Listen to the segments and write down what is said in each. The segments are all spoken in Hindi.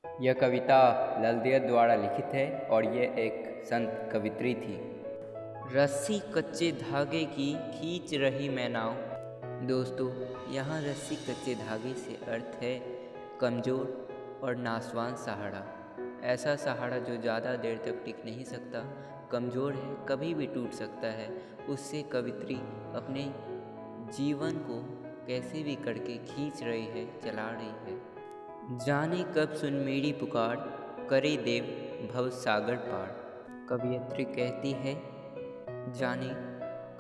यह कविता ललदेव द्वारा लिखित है और यह एक संत कवित्री थी। रस्सी कच्चे धागे की खींच रही मैं नाव। दोस्तों, यहाँ रस्सी कच्चे धागे से अर्थ है कमज़ोर और नासवान सहारा। ऐसा सहारा जो ज़्यादा देर तक टिक नहीं सकता, कमज़ोर है, कभी भी टूट सकता है। उससे कवित्री अपने जीवन को कैसे भी करके खींच रही है, चला रही है। जाने कब सुन मेरी पुकार, करे देव भव सागर पार। कवियत्री कहती है, जाने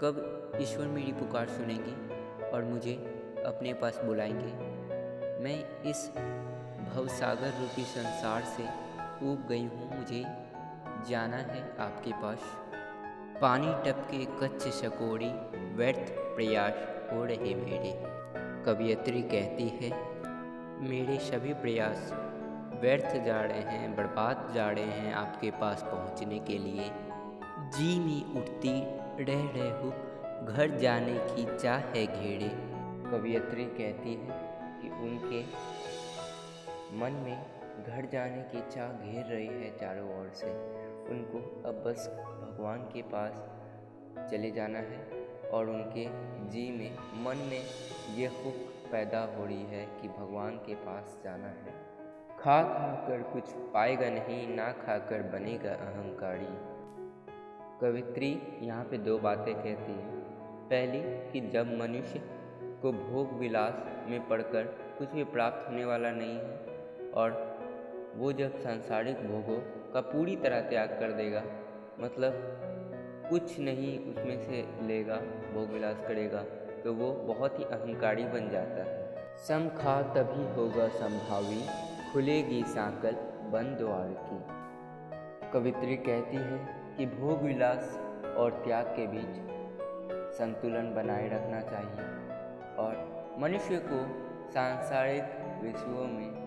कब ईश्वर मेरी पुकार सुनेंगे और मुझे अपने पास बुलाएंगे। मैं इस भवसागर रूपी संसार से ऊब गई हूँ, मुझे जाना है आपके पास। पानी टपके कच्छ शकोरी, व्यर्थ प्रयास हो रहे मेरे। कवियत्री कहती है, मेरे सभी प्रयास व्यर्थ जा रहे हैं, बर्बाद जा रहे हैं आपके पास पहुंचने के लिए। जी में उठती रह रहे हो, घर जाने की चाह है घेरे। कवियत्री कहती है कि उनके मन में घर जाने की चाह घेर रही है चारों ओर से। उनको अब बस भगवान के पास चले जाना है और उनके जी में, मन में ये हुक पैदा हो रही है कि भगवान के पास जाना है। खा खा कर कुछ पाएगा नहीं, ना खाकर बनेगा अहंकारी। कवित्री यहाँ पे दो बातें कहती है। पहली कि जब मनुष्य को भोग विलास में पड़कर कुछ भी प्राप्त होने वाला नहीं है और वो जब सांसारिक भोगों का पूरी तरह त्याग कर देगा, मतलब कुछ नहीं उसमें से लेगा, भोग विलास करेगा, तो वो बहुत ही अहंकारी बन जाता है। सम खा तभी होगा संभावी, खुलेगी सांकल बंद द्वार की। कवित्री कहती है कि भोग विलास और त्याग के बीच संतुलन बनाए रखना चाहिए और मनुष्य को सांसारिक विषयों में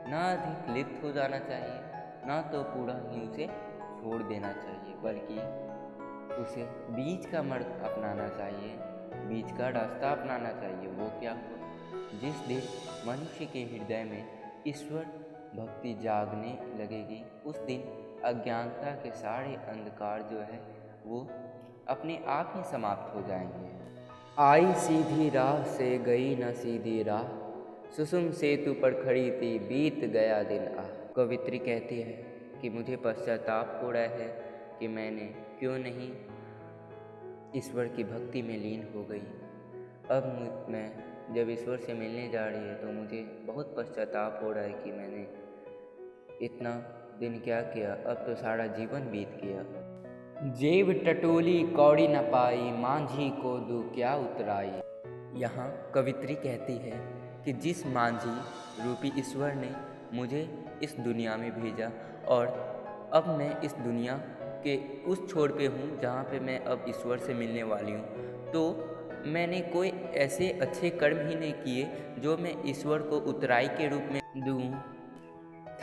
ना अधिक लिप्त हो जाना चाहिए, ना तो पूरा ही उसे छोड़ देना चाहिए, बल्कि उसे बीच का मार्ग अपनाना चाहिए, बीच का रास्ता अपनाना चाहिए। वो क्या हो, जिस दिन मनुष्य के हृदय में ईश्वर भक्ति जागने लगेगी, उस दिन अज्ञानता के सारे अंधकार जो है वो अपने आप ही समाप्त हो जाएंगे। आई सीधी राह से गई न सीधी राह, सुसुम सेतु पर खड़ी थी बीत गया दिन आ। कवित्री कहती है कि मुझे पश्चाताप हो रहा है कि मैंने क्यों नहीं ईश्वर की भक्ति में लीन हो गई। अब मैं जब ईश्वर से मिलने जा रही है तो मुझे बहुत पश्चाताप हो रहा है कि मैंने इतना दिन क्या किया, अब तो सारा जीवन बीत गया। जेब टटोली कौड़ी न पाई, मांझी को दू क्या उतराई। यहाँ कवित्री कहती है कि जिस मांझी रूपी ईश्वर ने मुझे इस दुनिया में भेजा और अब मैं इस दुनिया के उस छोर पे हूँ जहाँ पे मैं अब ईश्वर से मिलने वाली हूँ, तो मैंने कोई ऐसे अच्छे कर्म ही नहीं किए जो मैं ईश्वर को उतराई के रूप में दूँ।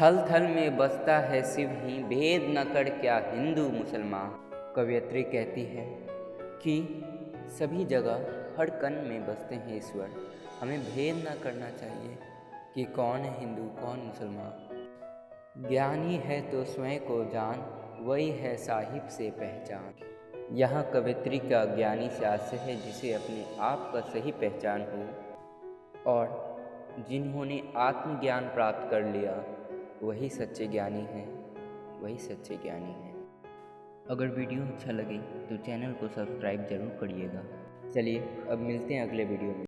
थल थल में बसता है शिव ही, भेद न कर क्या हिंदू मुसलमान। कवियत्री कहती है कि सभी जगह हर कण में बसते हैं ईश्वर, हमें भेद न करना चाहिए कि कौन है हिंदू कौन मुसलमान। ज्ञानी है तो स्वयं को जान, वही है साहिब से पहचान। यहाँ कवित्री का ज्ञानी से आशय है जिसे अपने आप का सही पहचान हो और जिन्होंने आत्मज्ञान प्राप्त कर लिया वही सच्चे ज्ञानी हैं, वही सच्चे ज्ञानी हैं। अगर वीडियो अच्छा लगे तो चैनल को सब्सक्राइब जरूर करिएगा। चलिए अब मिलते हैं अगले वीडियो में।